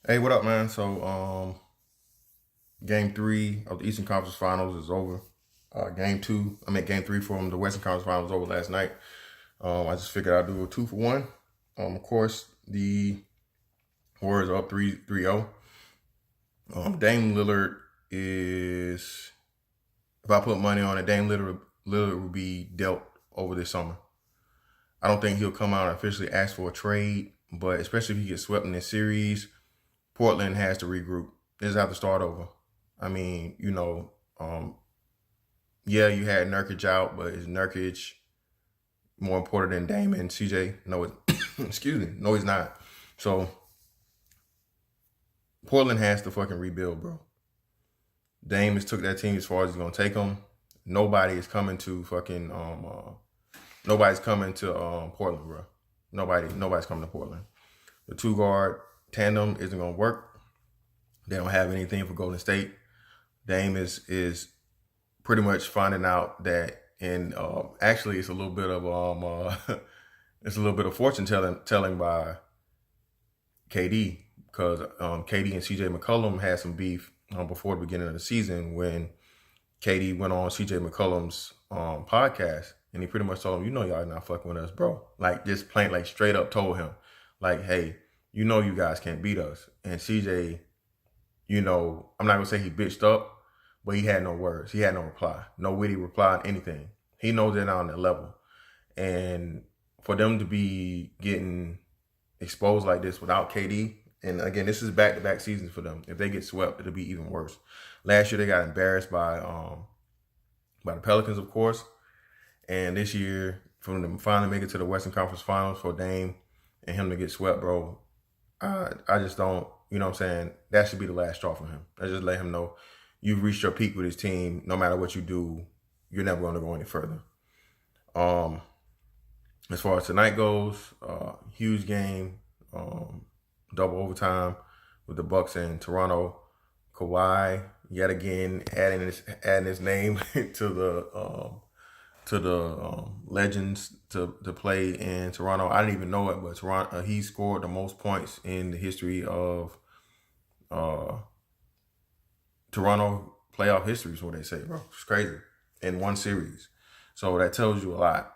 Hey, what up, man? Game three of the Eastern Conference Finals is over. Game three from the Western Conference Finals was over last night. I just figured I'd do a 2-for-1. Of course, the Warriors are up 3-0. Dame Lillard is, if I put money on it, Dame Lillard will be dealt over this summer. I don't think he'll come out and officially ask for a trade, but especially if he gets swept in this series, Portland has to regroup. They just have to start over. I mean, yeah, you had Nurkic out, but is Nurkic more important than Dame and CJ? No, excuse me. No, he's not. So Portland has to fucking rebuild, bro. Dame has took that team as far as he's gonna take them. Nobody is coming to nobody's coming to Portland, bro. Nobody's coming to Portland. The two guard tandem isn't gonna work. They don't have anything for Golden State. Dame is pretty much finding out that, and actually, it's a little bit of it's a little bit of fortune telling by KD, because KD and CJ McCollum had some beef before the beginning of the season when KD went on CJ McCollum's podcast, and he pretty much told him, y'all not fucking with us, bro. Like, just plain, like, straight up told him, like, hey, you guys can't beat us. And CJ, I'm not gonna say he bitched up, but he had no words. He had no reply. No witty reply, anything. He knows they're not on that level. And for them to be getting exposed like this without KD, and again, this is back-to-back seasons for them. If they get swept, it'll be even worse. Last year, they got embarrassed by the Pelicans, of course. And this year, for them to finally make it to the Western Conference Finals for Dame and him to get swept, bro, I just don't, what I'm saying? That should be the last straw for him. I just let him know you've reached your peak with his team. No matter what you do, you're never going to go any further. As far as tonight goes, huge game, double overtime with the Bucks and Toronto. Kawhi yet again adding his name to the legends to play in Toronto. I didn't even know it, but Toronto, he scored the most points in the history of Toronto playoff history, is what they say, bro. It's crazy. In one series. So that tells you a lot.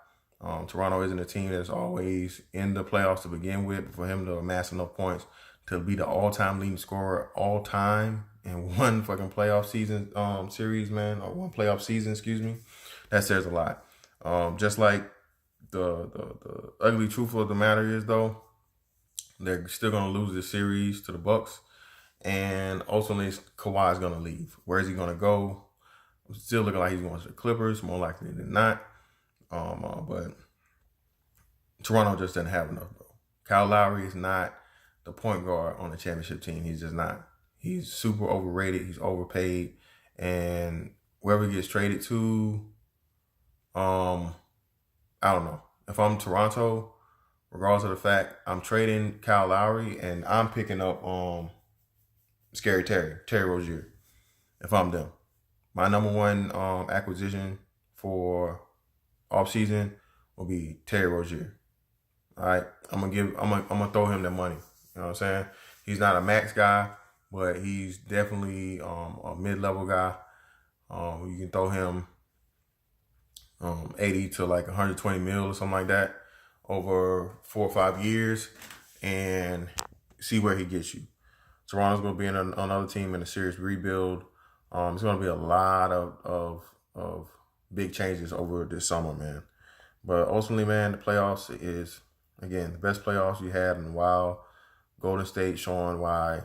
Toronto isn't a team that's always in the playoffs to begin with. For him to amass enough points to be the all-time leading scorer all time in one fucking playoff season series, man, or one playoff season, excuse me, that says a lot. Just like the ugly truth of the matter is, though, they're still gonna lose this series to the Bucks. And ultimately, Kawhi is going to leave. Where is he going to go? It's still looking like he's going to the Clippers, more likely than not. But Toronto just doesn't have enough, bro. Kyle Lowry is not the point guard on the championship team. He's just not. He's super overrated. He's overpaid. And wherever he gets traded to, I don't know. If I'm Toronto, regardless of the fact, I'm trading Kyle Lowry and I'm picking up Scary Terry Rozier, if I'm them. My number one acquisition for offseason will be Terry Rozier. All right, I'm gonna throw him the money. You know what I'm saying? He's not a max guy, but he's definitely a mid-level guy. You can throw him 80 to like 120 mil or something like that over 4 or 5 years, and see where he gets you. Toronto's going to be in another team in a serious rebuild. It's going to be a lot of big changes over this summer, man. But ultimately, man, the playoffs is, again, the best playoffs you had in a while. Golden State showing why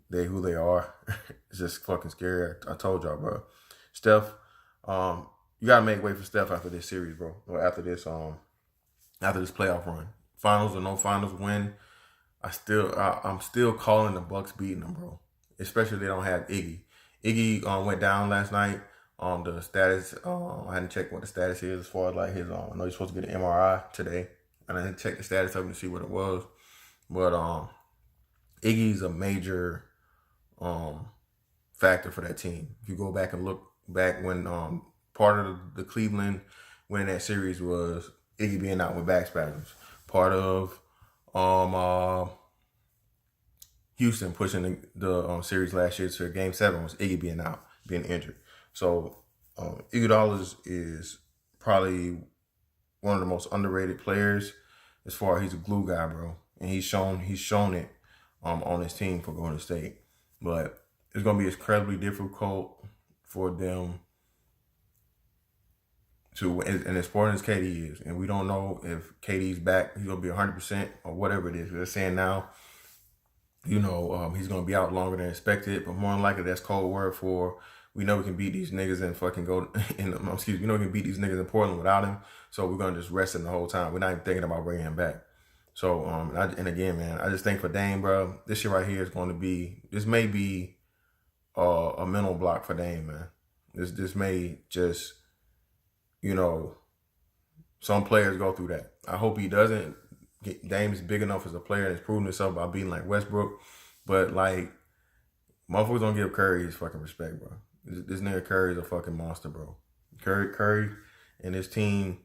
who they are. It's just fucking scary. I told y'all, bro. Steph, you got to make way for Steph after this series, bro. Or after this playoff run. Finals or no finals win. I'm still calling the Bucks beating them, bro. Especially if they don't have Iggy. Iggy went down last night. The status, I hadn't checked what the status is as far as like his. I know he's supposed to get an MRI today, and I didn't check the status of him to see what it was. But Iggy's a major factor for that team. If you go back and look back when part of the Cleveland winning that series was Iggy being out with back spasms. Part of Houston pushing the series last year to Game 7 was Iggy being injured. So Iguodala is probably one of the most underrated players as far as he's a glue guy, bro, and he's shown it on his team for Golden State. But it's gonna be incredibly difficult for them to, and as important as KD is, and we don't know if KD's back, he's gonna be 100% or whatever it is. They're saying now, he's gonna be out longer than expected, but more than likely that's code word for we know we can beat these niggas and fucking go in. We know we can beat these niggas in Portland without him, so we're gonna just rest him the whole time. We're not even thinking about bringing him back. So and again, man, I just think for Dame, bro, this shit right here is going to be. This may be a mental block for Dame, man. This may just, some players go through that. I hope he doesn't. Dame's big enough as a player and has proven himself by being like Westbrook, but like motherfuckers don't give Curry his fucking respect, bro. This nigga Curry is a fucking monster, bro. Curry and his team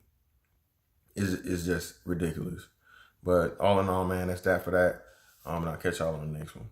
is just ridiculous. But all in all, man, that's that for that. And I'll catch y'all on the next one.